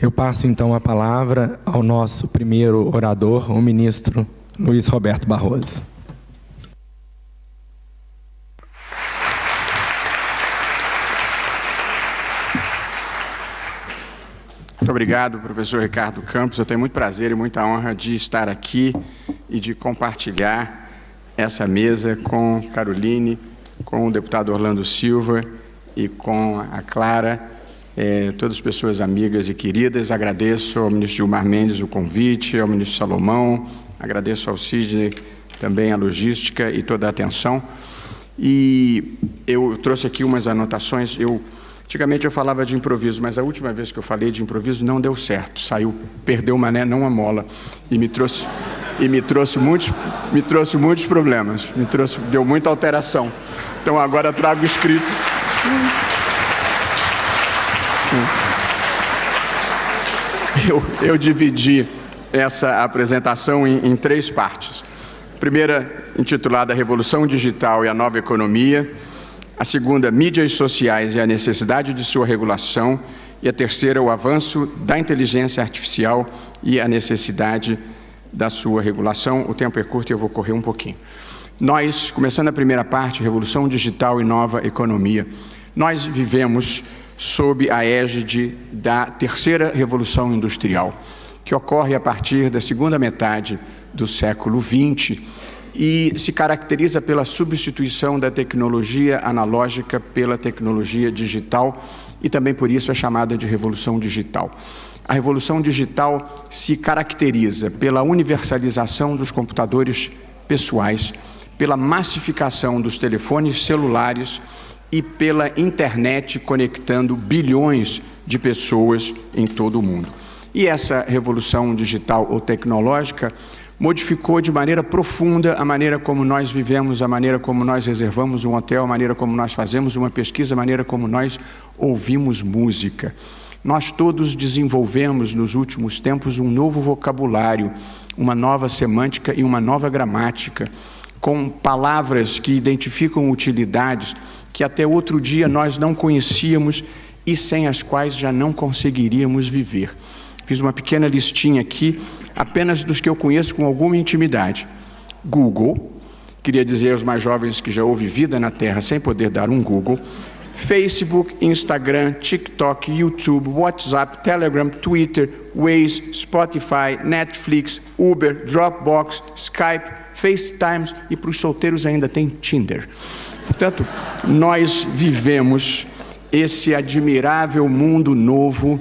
Eu passo então a palavra ao nosso primeiro orador, o ministro Luiz Roberto Barroso. Muito obrigado, professor Ricardo Campos. Eu tenho muito prazer e muita honra de estar aqui e de compartilhar essa mesa com Caroline, com o deputado Orlando Silva e com a Clara, todas as pessoas amigas e queridas. Agradeço ao ministro Gilmar Mendes o convite, ao ministro Salomão, agradeço ao Sidney também a logística e toda a atenção. E eu trouxe aqui umas anotações. Antigamente eu falava de improviso, mas a última vez que eu falei de improviso não deu certo. Perdeu uma mané, não a mola, e me trouxe muitos problemas. Deu muita alteração. Então agora trago escrito. Eu dividi essa apresentação em três partes. A primeira, intitulada Revolução Digital e a Nova Economia. A segunda, mídias sociais e a necessidade de sua regulação. E a terceira, o avanço da inteligência artificial e a necessidade da sua regulação. O tempo é curto e eu vou correr um pouquinho. Nós, começando a primeira parte, Revolução Digital e Nova Economia, nós vivemos sob a égide da terceira Revolução Industrial, que ocorre a partir da segunda metade do século XX e se caracteriza pela substituição da tecnologia analógica pela tecnologia digital e também por isso é chamada de Revolução Digital. A Revolução Digital se caracteriza pela universalização dos computadores pessoais, pela massificação dos telefones celulares e pela internet conectando bilhões de pessoas em todo o mundo. E essa revolução digital ou tecnológica modificou de maneira profunda a maneira como nós vivemos, a maneira como nós reservamos um hotel, a maneira como nós fazemos uma pesquisa, a maneira como nós ouvimos música. Nós todos desenvolvemos nos últimos tempos um novo vocabulário, uma nova semântica e uma nova gramática, com palavras que identificam utilidades que até outro dia nós não conhecíamos e sem as quais já não conseguiríamos viver. Fiz uma pequena listinha aqui, apenas dos que eu conheço com alguma intimidade. Google, queria dizer aos mais jovens que já houve vida na Terra sem poder dar um Google. Facebook, Instagram, TikTok, YouTube, WhatsApp, Telegram, Twitter, Waze, Spotify, Netflix, Uber, Dropbox, Skype, FaceTime e para os solteiros ainda tem Tinder. Portanto, nós vivemos esse admirável mundo novo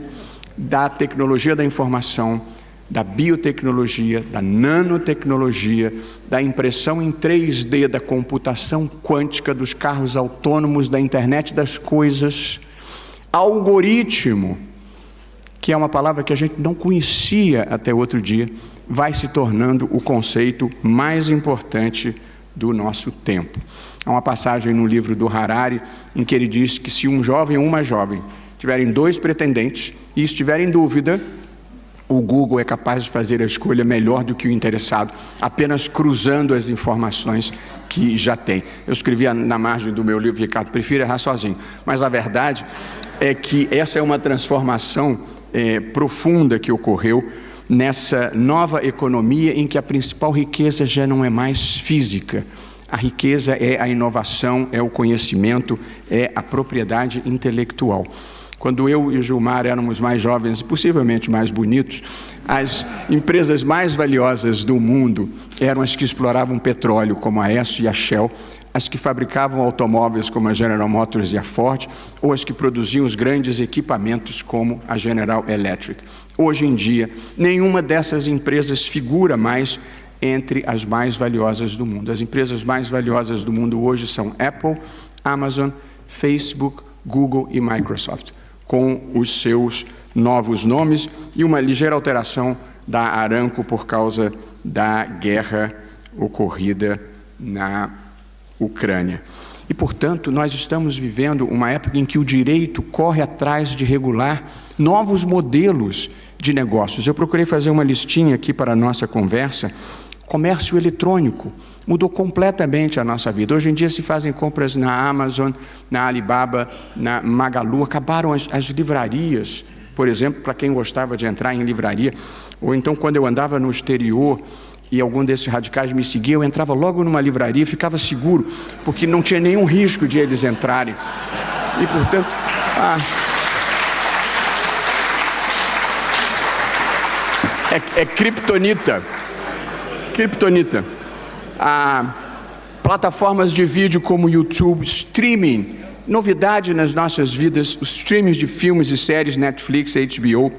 da tecnologia da informação, da biotecnologia, da nanotecnologia, da impressão em 3D, da computação quântica, dos carros autônomos, da internet das coisas, algoritmo, que é uma palavra que a gente não conhecia até outro dia, vai se tornando o conceito mais importante do nosso tempo. Há uma passagem no livro do Harari em que ele diz que se um jovem ou uma jovem tiverem dois pretendentes e estiverem em dúvida, o Google é capaz de fazer a escolha melhor do que o interessado, apenas cruzando as informações que já tem. Eu escrevi na margem do meu livro, Ricardo, prefiro errar sozinho. Mas a verdade é que essa é uma transformação profunda que ocorreu nessa nova economia em que a principal riqueza já não é mais física. A riqueza é a inovação, é o conhecimento, é a propriedade intelectual. Quando eu e o Gilmar éramos mais jovens e possivelmente mais bonitos, as empresas mais valiosas do mundo eram as que exploravam petróleo, como a Esso e a Shell, as que fabricavam automóveis, como a General Motors e a Ford, ou as que produziam os grandes equipamentos, como a General Electric. Hoje em dia, nenhuma dessas empresas figura mais entre as mais valiosas do mundo. As empresas mais valiosas do mundo hoje são Apple, Amazon, Facebook, Google e Microsoft, com os seus novos nomes e uma ligeira alteração da Aramco por causa da guerra ocorrida na Ucrânia. E, portanto, nós estamos vivendo uma época em que o direito corre atrás de regular novos modelos de negócios. Eu procurei fazer uma listinha aqui para a nossa conversa. Comércio eletrônico mudou completamente a nossa vida. Hoje em dia se fazem compras na Amazon, na Alibaba, na Magalu. Acabaram as livrarias por exemplo, para quem gostava de entrar em livraria, ou então quando eu andava no exterior e algum desses radicais me seguia, eu entrava logo numa livraria e ficava seguro, porque não tinha nenhum risco de eles entrarem. E, portanto, é criptonita. Criptonita. Plataformas de vídeo como YouTube, streaming, novidade nas nossas vidas, os streamings de filmes e séries, Netflix, HBO,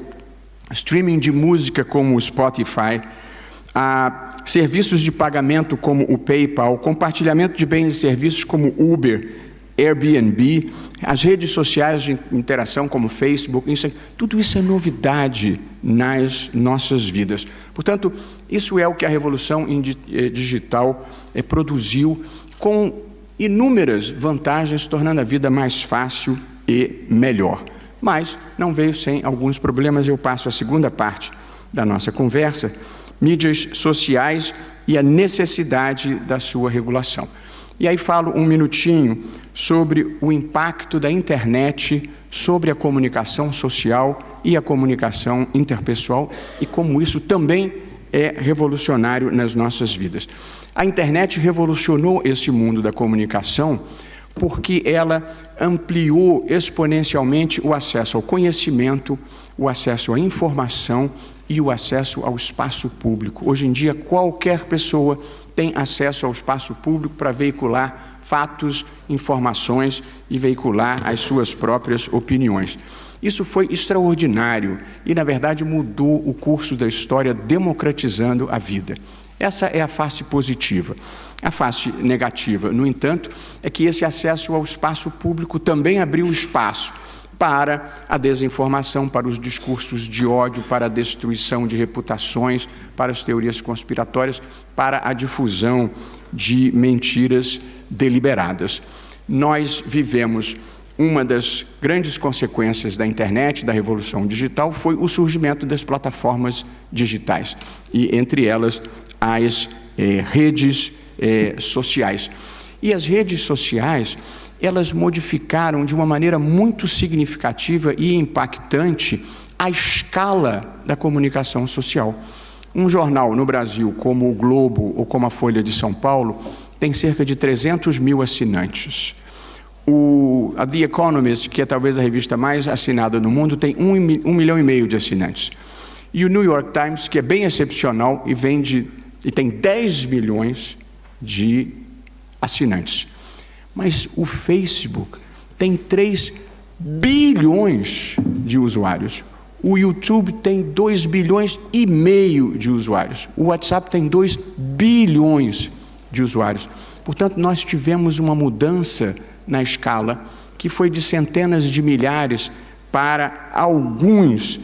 streaming de música como o Spotify, serviços de pagamento como o PayPal, compartilhamento de bens e serviços como Uber, Airbnb, as redes sociais de interação como Facebook, tudo isso é novidade nas nossas vidas. Portanto, isso é o que a revolução digital produziu, com inúmeras vantagens, tornando a vida mais fácil e melhor. Mas não veio sem alguns problemas. Eu passo à segunda parte da nossa conversa, mídias sociais e a necessidade da sua regulação. E aí falo um minutinho sobre o impacto da internet sobre a comunicação social e a comunicação interpessoal e como isso também é revolucionário nas nossas vidas. A internet revolucionou esse mundo da comunicação porque ela ampliou exponencialmente o acesso ao conhecimento, o acesso à informação e o acesso ao espaço público. Hoje em dia, qualquer pessoa tem acesso ao espaço público para veicular fatos, informações e veicular as suas próprias opiniões. Isso foi extraordinário e, na verdade, mudou o curso da história, democratizando a vida. Essa é a face positiva. A face negativa, no entanto, é que esse acesso ao espaço público também abriu espaço para a desinformação, para os discursos de ódio, para a destruição de reputações, para as teorias conspiratórias, para a difusão de mentiras deliberadas. Nós vivemos uma das grandes consequências da internet, da revolução digital, foi o surgimento das plataformas digitais, e entre elas as redes sociais. E as redes sociais, elas modificaram de uma maneira muito significativa e impactante a escala da comunicação social. Um jornal no Brasil, como o Globo ou como a Folha de São Paulo, tem cerca de 300 mil assinantes. A The Economist, que é talvez a revista mais assinada no mundo, tem 1,5 milhão de assinantes. E o New York Times, que é bem excepcional e tem 10 milhões de assinantes. Mas o Facebook tem 3 bilhões de usuários. O YouTube tem 2,5 bilhões de usuários. O WhatsApp tem 2 bilhões de usuários. Portanto, nós tivemos uma mudança na escala que foi de centenas de milhares para alguns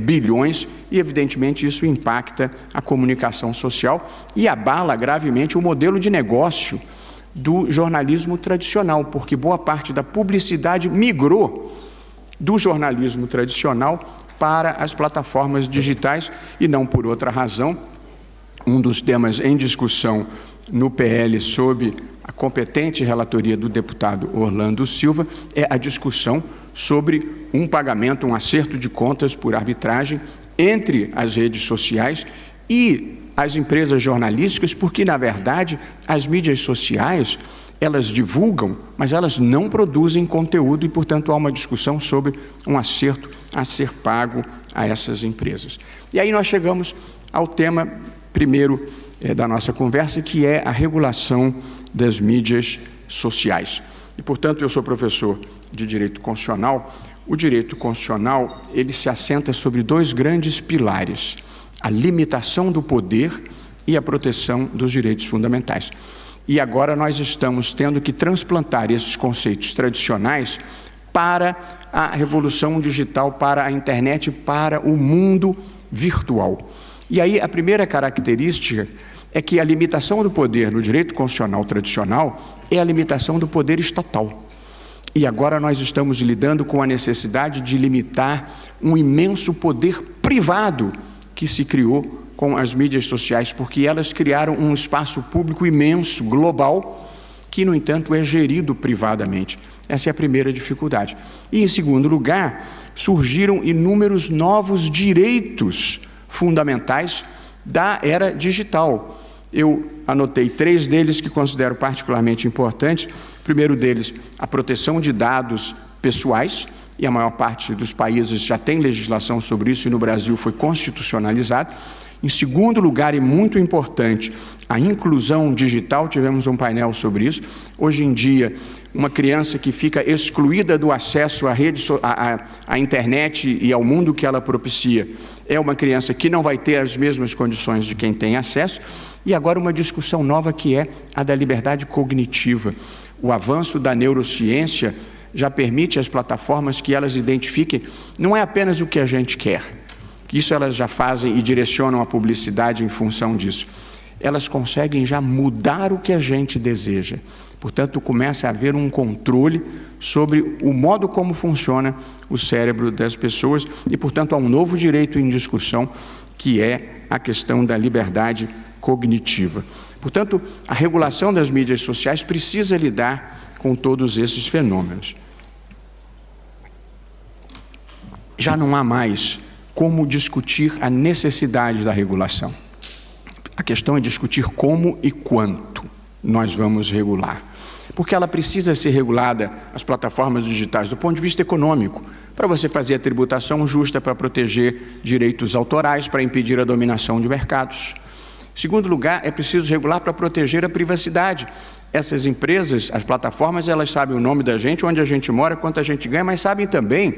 bilhões, e evidentemente isso impacta a comunicação social e abala gravemente o modelo de negócio do jornalismo tradicional, porque boa parte da publicidade migrou do jornalismo tradicional para as plataformas digitais e não por outra razão. Um dos temas em discussão no PL sob a competente relatoria do deputado Orlando Silva é a discussão sobre um pagamento, um acerto de contas por arbitragem entre as redes sociais e as empresas jornalísticas, porque, na verdade, as mídias sociais, elas divulgam, mas elas não produzem conteúdo e, portanto, há uma discussão sobre um acerto a ser pago a essas empresas. E aí nós chegamos ao tema primeiro da nossa conversa, que é a regulação das mídias sociais. E, portanto, eu sou professor de Direito Constitucional. O Direito Constitucional, ele se assenta sobre 2 grandes pilares: a limitação do poder e a proteção dos direitos fundamentais. E agora nós estamos tendo que transplantar esses conceitos tradicionais para a revolução digital, para a internet, para o mundo virtual. E aí a primeira característica é que a limitação do poder no direito constitucional tradicional é a limitação do poder estatal. E agora nós estamos lidando com a necessidade de limitar um imenso poder privado que se criou com as mídias sociais, porque elas criaram um espaço público imenso, global, que, no entanto, é gerido privadamente. Essa é a primeira dificuldade. E, em segundo lugar, surgiram inúmeros novos direitos fundamentais da era digital. Eu anotei 3 deles que considero particularmente importantes. O primeiro deles, a proteção de dados pessoais, e a maior parte dos países já tem legislação sobre isso, e no Brasil foi constitucionalizado. Em segundo lugar, e muito importante, a inclusão digital, tivemos um painel sobre isso. Hoje em dia, uma criança que fica excluída do acesso à internet e ao mundo que ela propicia, é uma criança que não vai ter as mesmas condições de quem tem acesso. E agora uma discussão nova que é a da liberdade cognitiva. O avanço da neurociência já permite às plataformas que elas identifiquem, não é apenas o que a gente quer, isso elas já fazem e direcionam a publicidade em função disso. Elas conseguem já mudar o que a gente deseja. Portanto, começa a haver um controle sobre o modo como funciona o cérebro das pessoas e, portanto, há um novo direito em discussão, que é a questão da liberdade cognitiva. Portanto, a regulação das mídias sociais precisa lidar com todos esses fenômenos. Já não há mais como discutir a necessidade da regulação. A questão é discutir como e quanto nós vamos regular. Porque ela precisa ser regulada, as plataformas digitais, do ponto de vista econômico, para você fazer a tributação justa, para proteger direitos autorais, para impedir a dominação de mercados. Em segundo lugar, é preciso regular para proteger a privacidade. Essas empresas, as plataformas, elas sabem o nome da gente, onde a gente mora, quanto a gente ganha, mas sabem também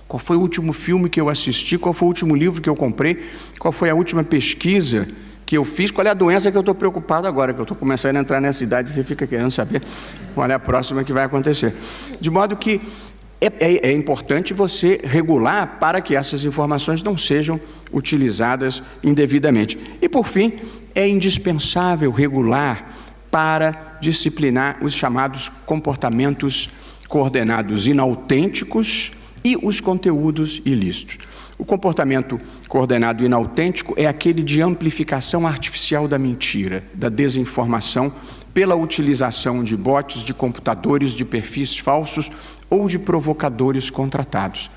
qual foi o último filme que eu assisti, qual foi o último livro que eu comprei, qual foi a última pesquisa que eu fiz, qual é a doença que eu estou preocupado agora, que eu estou começando a entrar nessa idade e você fica querendo saber qual é a próxima que vai acontecer. De modo que é importante você regular para que essas informações não sejam utilizadas indevidamente. E, por fim, é indispensável regular para disciplinar os chamados comportamentos coordenados inautênticos e os conteúdos ilícitos. O comportamento coordenado inautêntico é aquele de amplificação artificial da mentira, da desinformação, pela utilização de bots, de computadores, de perfis falsos ou de provocadores contratados.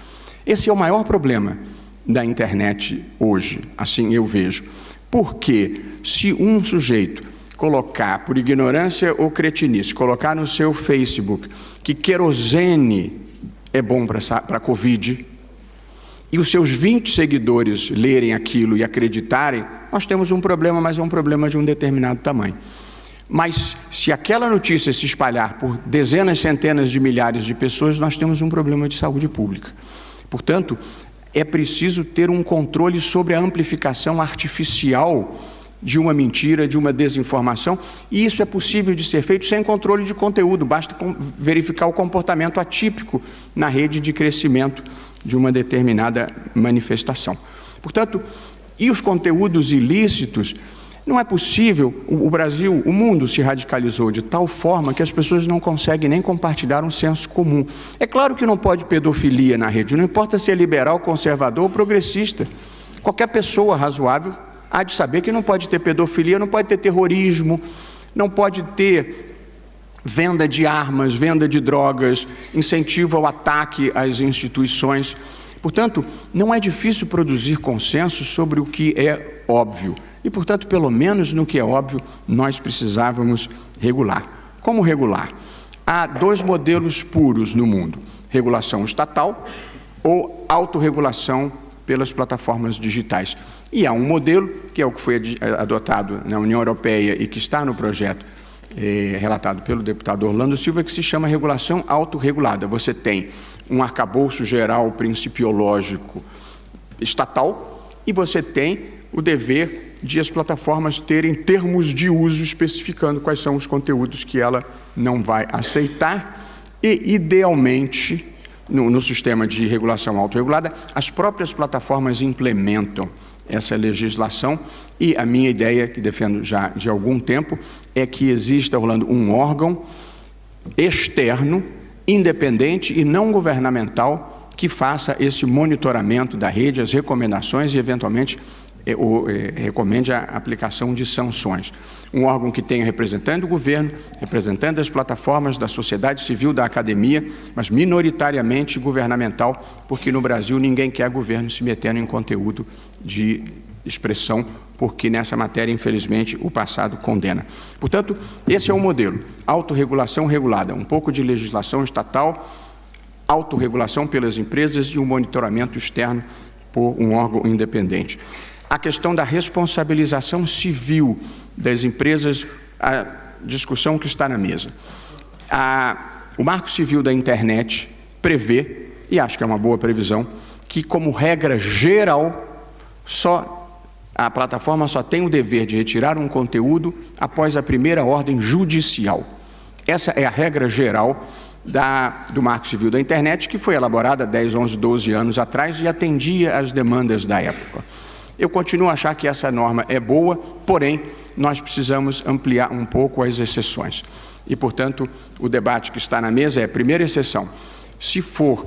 Esse é o maior problema da internet hoje, assim eu vejo. Porque se um sujeito colocar, por ignorância ou cretinice, colocar no seu Facebook que querosene é bom para a Covid, e os seus 20 seguidores lerem aquilo e acreditarem, nós temos um problema, mas é um problema de um determinado tamanho. Mas se aquela notícia se espalhar por dezenas, centenas de milhares de pessoas, nós temos um problema de saúde pública. Portanto, é preciso ter um controle sobre a amplificação artificial de uma mentira, de uma desinformação, e isso é possível de ser feito sem controle de conteúdo, basta verificar o comportamento atípico na rede de crescimento de uma determinada manifestação. Portanto, e os conteúdos ilícitos, não é possível, o Brasil, o mundo se radicalizou de tal forma que as pessoas não conseguem nem compartilhar um senso comum. É claro que não pode pedofilia na rede, não importa se é liberal, conservador ou progressista. Qualquer pessoa razoável há de saber que não pode ter pedofilia, não pode ter terrorismo, não pode ter venda de armas, venda de drogas, incentivo ao ataque às instituições. Portanto, não é difícil produzir consenso sobre o que é óbvio. E, portanto, pelo menos no que é óbvio, nós precisávamos regular. Como regular? Há 2 modelos puros no mundo: regulação estatal ou autorregulação pelas plataformas digitais. E há um modelo, que é o que foi adotado na União Europeia e que está no projeto relatado pelo deputado Orlando Silva, que se chama regulação autorregulada. Você tem um arcabouço geral principiológico estatal e você tem o dever de as plataformas terem termos de uso especificando quais são os conteúdos que ela não vai aceitar e, idealmente, no sistema de regulação autorregulada, as próprias plataformas implementam essa legislação e a minha ideia, que defendo já de algum tempo, é que exista, Orlando, um órgão externo, independente e não governamental que faça esse monitoramento da rede, as recomendações e, eventualmente, recomende a aplicação de sanções. Um órgão que tenha representante do governo, representante das plataformas, da sociedade civil, da academia, mas minoritariamente governamental, porque no Brasil ninguém quer governo se metendo em conteúdo de expressão, porque nessa matéria, infelizmente, o passado condena. Portanto, esse é o modelo: autorregulação regulada, um pouco de legislação estatal, autorregulação pelas empresas e um monitoramento externo por um órgão independente. A questão da responsabilização civil das empresas, a discussão que está na mesa. O Marco Civil da Internet prevê, e acho que é uma boa previsão, que, como regra geral, a plataforma só tem o dever de retirar um conteúdo após a primeira ordem judicial. Essa é a regra geral do Marco Civil da Internet, que foi elaborada há 10, 11, 12 anos atrás e atendia às demandas da época. Eu continuo a achar que essa norma é boa, porém, nós precisamos ampliar um pouco as exceções. E, portanto, o debate que está na mesa é: primeira exceção, se for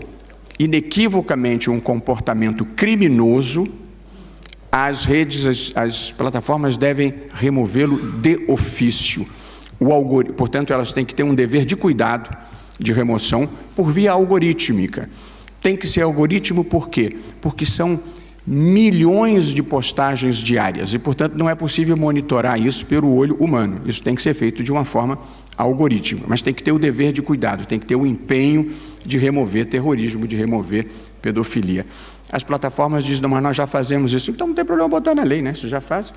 inequivocamente um comportamento criminoso, as plataformas devem removê-lo de ofício. Portanto, elas têm que ter um dever de cuidado de remoção por via algorítmica. Tem que ser algoritmo por quê? Porque são milhões de postagens diárias e, portanto, não é possível monitorar isso pelo olho humano. Isso tem que ser feito de uma forma algorítmica, mas tem que ter o dever de cuidado, tem que ter o empenho de remover terrorismo, de remover pedofilia. As plataformas dizem: não, mas nós já fazemos isso, então não tem problema botar na lei, né? Isso já faz.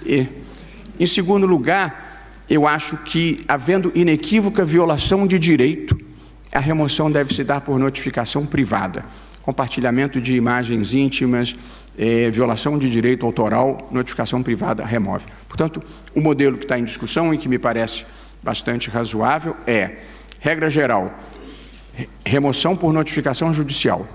E, em segundo lugar, eu acho que, havendo inequívoca violação de direito, a remoção deve se dar por notificação privada. Compartilhamento de imagens íntimas, violação de direito autoral, notificação privada remove. Portanto, o modelo que está em discussão e que me parece bastante razoável é, regra geral, remoção por notificação judicial.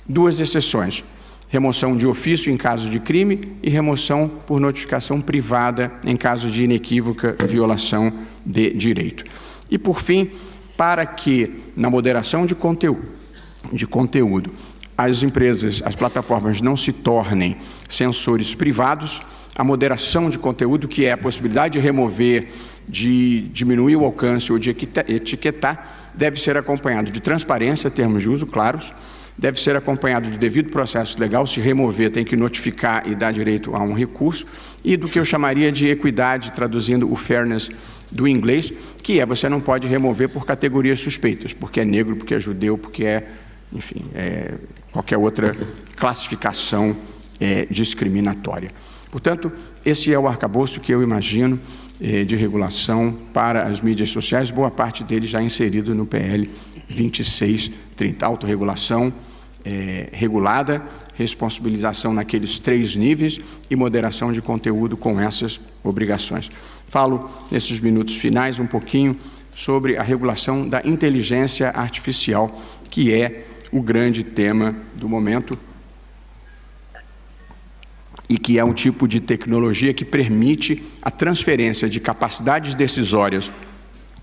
2 exceções: remoção de ofício em caso de crime e remoção por notificação privada em caso de inequívoca violação de direito. E, por fim, para que, na moderação de conteúdo, as empresas, as plataformas não se tornem censores privados, a moderação de conteúdo, que é a possibilidade de remover, de diminuir o alcance ou de etiquetar, deve ser acompanhado de transparência, termos de uso claros, deve ser acompanhado de devido processo legal. Se remover, tem que notificar e dar direito a um recurso, e do que eu chamaria de equidade, traduzindo o fairness do inglês, que é: você não pode remover por categorias suspeitas, porque é negro, porque é judeu, porque é, enfim, qualquer outra classificação discriminatória. Portanto, esse é o arcabouço que eu imagino de regulação para as mídias sociais, boa parte dele já inserido no PL 2630. Autorregulação regulada, responsabilização naqueles 3 níveis e moderação de conteúdo com essas obrigações. Falo, nesses minutos finais, um pouquinho sobre a regulação da inteligência artificial, que é o grande tema do momento e que é um tipo de tecnologia que permite a transferência de capacidades decisórias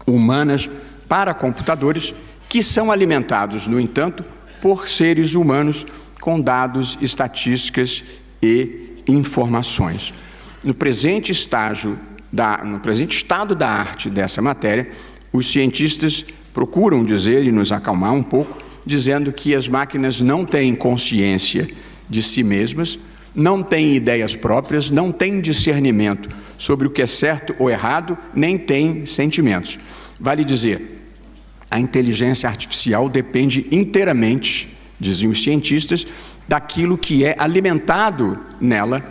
humanas para computadores, que são alimentados, no entanto, por seres humanos com dados, estatísticas e informações. No presente estado da arte dessa matéria, os cientistas procuram dizer e nos acalmar um pouco, dizendo que as máquinas não têm consciência de si mesmas, não têm ideias próprias, não têm discernimento sobre o que é certo ou errado, nem têm sentimentos. Vale dizer, a inteligência artificial depende inteiramente, dizem os cientistas, daquilo que é alimentado nela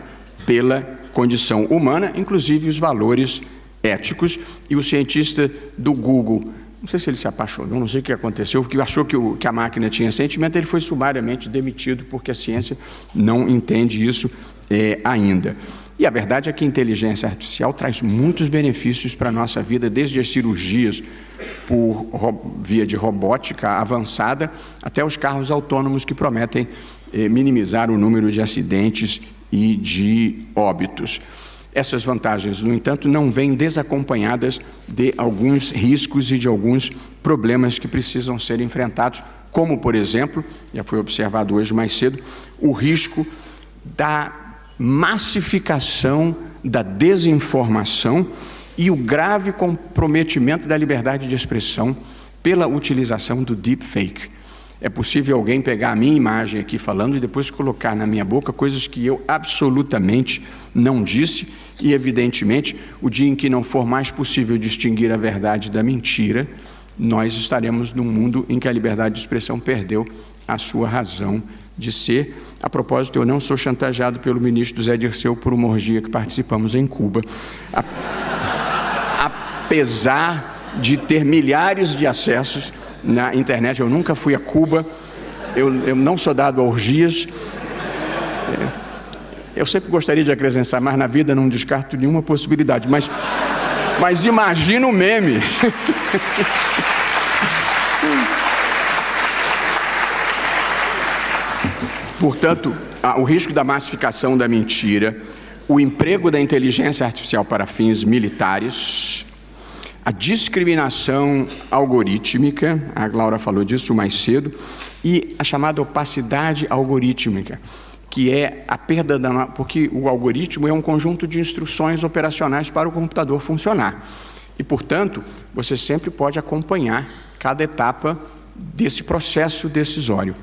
pela condição humana, inclusive os valores éticos. E o cientista do Google, não sei se ele se apaixonou, não sei o que aconteceu, porque achou que a máquina tinha sentimento, ele foi sumariamente demitido, porque a ciência não entende isso ainda. E a verdade é que a inteligência artificial traz muitos benefícios para a nossa vida, desde as cirurgias por via de robótica avançada, até os carros autônomos que prometem minimizar o número de acidentes e de óbitos. Essas vantagens, no entanto, não vêm desacompanhadas de alguns riscos e de alguns problemas que precisam ser enfrentados, como, por exemplo, já foi observado hoje mais cedo, o risco da massificação da desinformação e o grave comprometimento da liberdade de expressão pela utilização do deepfake. É possível alguém pegar a minha imagem aqui falando e depois colocar na minha boca coisas que eu absolutamente não disse e, evidentemente, o dia em que não for mais possível distinguir a verdade da mentira, nós estaremos num mundo em que a liberdade de expressão perdeu a sua razão de ser. A propósito, eu não sou chantageado pelo ministro Zé Dirceu por uma orgia que participamos em Cuba. Apesar de ter milhares de acessos na internet, eu nunca fui a Cuba, eu não sou dado a orgias. Eu sempre gostaria de acrescentar, mas na vida não descarto nenhuma possibilidade. Mas imagina o meme. Portanto, o risco da massificação da mentira, o emprego da inteligência artificial para fins militares, a discriminação algorítmica, a Laura falou disso mais cedo, e a chamada opacidade algorítmica, que é a perda porque o algoritmo é um conjunto de instruções operacionais para o computador funcionar. E, portanto, você sempre pode acompanhar cada etapa desse processo decisório.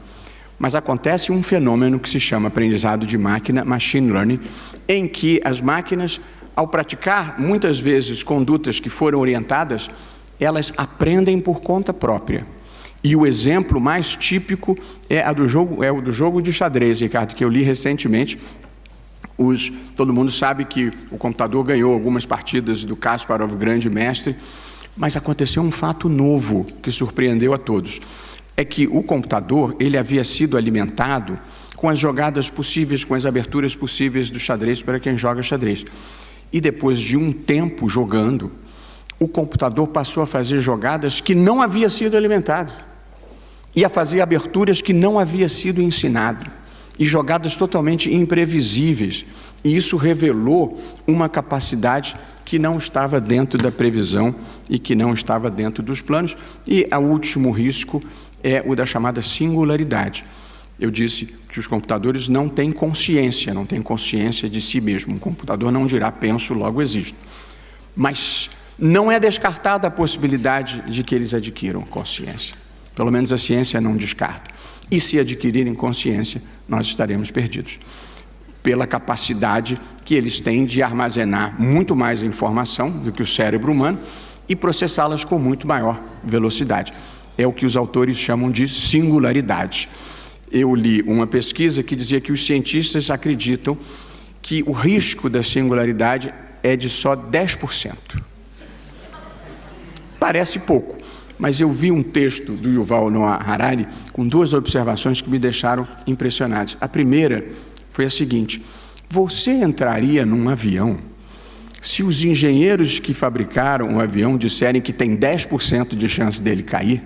Mas acontece um fenômeno que se chama aprendizado de máquina, machine learning, em que as máquinas, ao praticar muitas vezes condutas que foram orientadas, elas aprendem por conta própria. E o exemplo mais típico é o do jogo de xadrez, Ricardo, que eu li recentemente. Todo mundo sabe que o computador ganhou algumas partidas do Kasparov, grande mestre, mas aconteceu um fato novo que surpreendeu a todos. É que o computador, ele havia sido alimentado com as jogadas possíveis, com as aberturas possíveis do xadrez para quem joga xadrez. E depois de um tempo jogando, o computador passou a fazer jogadas que não havia sido alimentado e a fazer aberturas que não havia sido ensinado e jogadas totalmente imprevisíveis. E isso revelou uma capacidade que não estava dentro da previsão e que não estava dentro dos planos. E o último risco é o da chamada singularidade. Eu disse que os computadores não têm consciência de si mesmo. Um computador não dirá penso, logo existo. Mas não é descartada a possibilidade de que eles adquiram consciência. Pelo menos a ciência não descarta. E se adquirirem consciência, nós estaremos perdidos. Pela capacidade que eles têm de armazenar muito mais informação do que o cérebro humano e processá-las com muito maior velocidade. É o que os autores chamam de singularidade. Eu li uma pesquisa que dizia que os cientistas acreditam que o risco da singularidade é de só 10%. Parece pouco, mas eu vi um texto do Yuval Noah Harari com duas observações que me deixaram impressionados. A primeira foi a seguinte: você entraria num avião se os engenheiros que fabricaram o avião disserem que tem 10% de chance dele cair?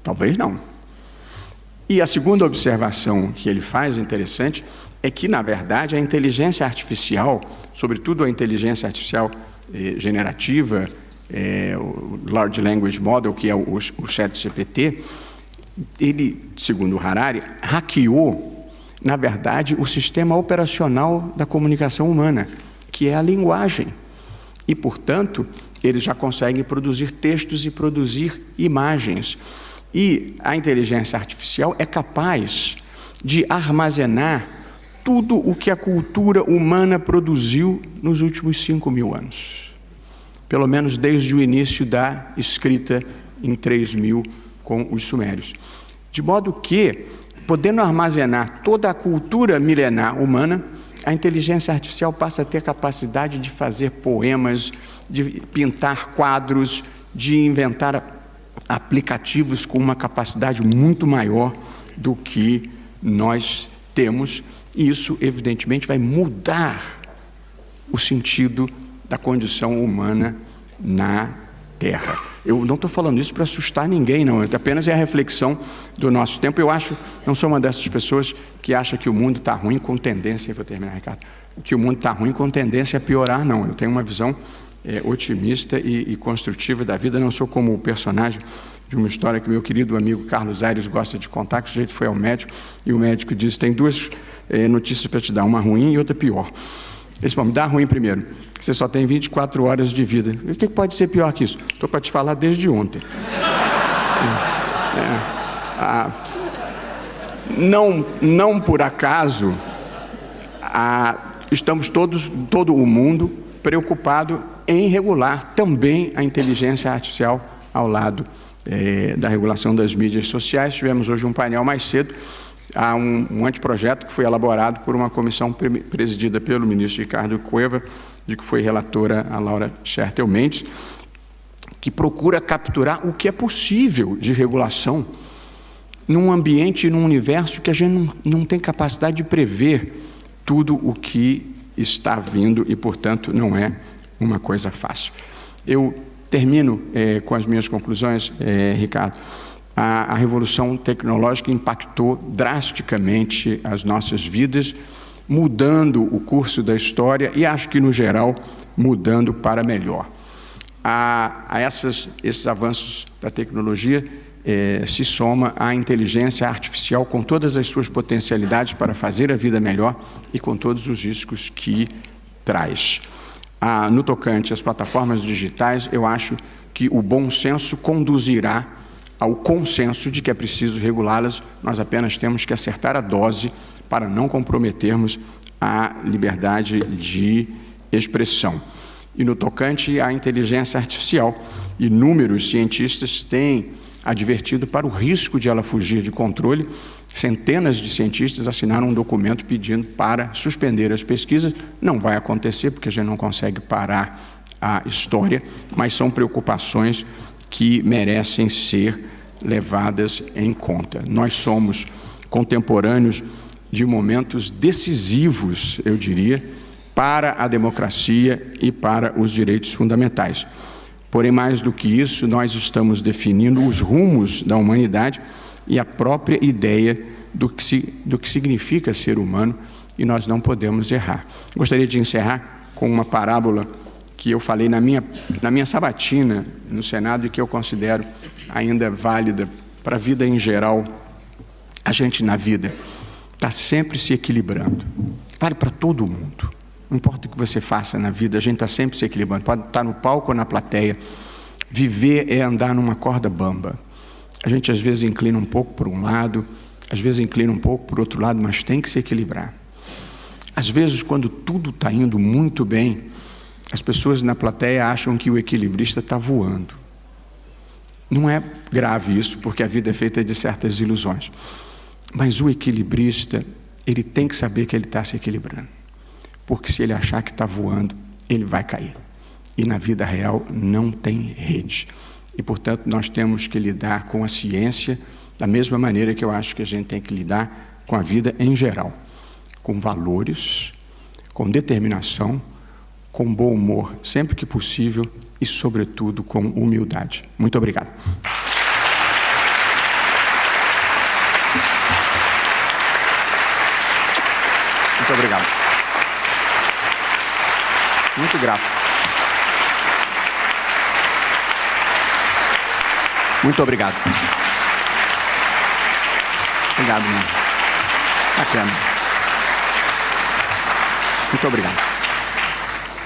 Talvez não. E a segunda observação que ele faz, interessante, é que, na verdade, a inteligência artificial, sobretudo a inteligência artificial generativa, o Large Language Model, que é o ChatGPT, ele, segundo o Harari, hackeou, na verdade, o sistema operacional da comunicação humana, que é a linguagem. E, portanto, eles já conseguem produzir textos e produzir imagens. E a inteligência artificial é capaz de armazenar tudo o que a cultura humana produziu nos últimos 5.000 anos. Pelo menos desde o início da escrita em 3.000 com os sumérios. De modo que, podendo armazenar toda a cultura milenar humana, a inteligência artificial passa a ter capacidade de fazer poemas, de pintar quadros, de inventar aplicativos com uma capacidade muito maior do que nós temos. E isso, evidentemente, vai mudar o sentido da condição humana na Terra. Eu não estou falando isso para assustar ninguém, não. Apenas é a reflexão do nosso tempo. Eu não sou uma dessas pessoas que acha que o mundo está ruim com tendência, vou terminar, Ricardo, que o mundo está ruim com tendência a piorar, não. Eu tenho uma visão otimista e construtiva da vida. Não sou como o personagem de uma história que meu querido amigo Carlos Aires gosta de contar, que o sujeito foi ao médico e o médico disse: tem duas notícias para te dar, uma ruim e outra pior. Ele disse: me dá a ruim primeiro, você só tem 24 horas de vida. O que pode ser pior que isso? Estou para te falar desde ontem. Não por acaso estamos todo o mundo preocupado em regular também a inteligência artificial ao lado da regulação das mídias sociais. Tivemos hoje um painel mais cedo, há um anteprojeto que foi elaborado por uma comissão presidida pelo ministro Ricardo Cueva, de que foi relatora a Laura Schertel Mendes, que procura capturar o que é possível de regulação num ambiente e num universo que a gente não tem capacidade de prever tudo o que está vindo e, portanto, não é uma coisa fácil. Eu termino com as minhas conclusões, Ricardo. A revolução tecnológica impactou drasticamente as nossas vidas, mudando o curso da história e, acho que, no geral, mudando para melhor. Esses avanços da tecnologia se soma à inteligência artificial com todas as suas potencialidades para fazer a vida melhor e com todos os riscos que traz. No tocante às plataformas digitais, eu acho que o bom senso conduzirá ao consenso de que é preciso regulá-las. Nós apenas temos que acertar a dose para não comprometermos a liberdade de expressão. E no tocante à inteligência artificial, inúmeros cientistas têm advertido para o risco de ela fugir de controle. Centenas de cientistas assinaram um documento pedindo para suspender as pesquisas. Não vai acontecer, porque a gente não consegue parar a história, mas são preocupações que merecem ser levadas em conta. Nós somos contemporâneos de momentos decisivos, eu diria, para a democracia e para os direitos fundamentais. Porém, mais do que isso, nós estamos definindo os rumos da humanidade e a própria ideia do que significa ser humano, e nós não podemos errar. Gostaria de encerrar com uma parábola que eu falei na minha sabatina no Senado e que eu considero ainda válida para a vida em geral. A gente, na vida, está sempre se equilibrando. Vale para todo mundo. Não importa o que você faça na vida, a gente está sempre se equilibrando. Pode estar no palco ou na plateia. Viver é andar numa corda bamba. A gente, às vezes, inclina um pouco por um lado, às vezes inclina um pouco por outro lado, mas tem que se equilibrar. Às vezes, quando tudo está indo muito bem, as pessoas na plateia acham que o equilibrista está voando. Não é grave isso, porque a vida é feita de certas ilusões. Mas o equilibrista, ele tem que saber que ele está se equilibrando. Porque se ele achar que está voando, ele vai cair. E na vida real não tem rede. E, portanto, nós temos que lidar com a ciência da mesma maneira que eu acho que a gente tem que lidar com a vida em geral. Com valores, com determinação, com bom humor, sempre que possível, e, sobretudo, com humildade. Muito obrigado. Muito obrigado. Muito grato. Muito obrigado. Obrigado, mano. Bacana. Muito obrigado.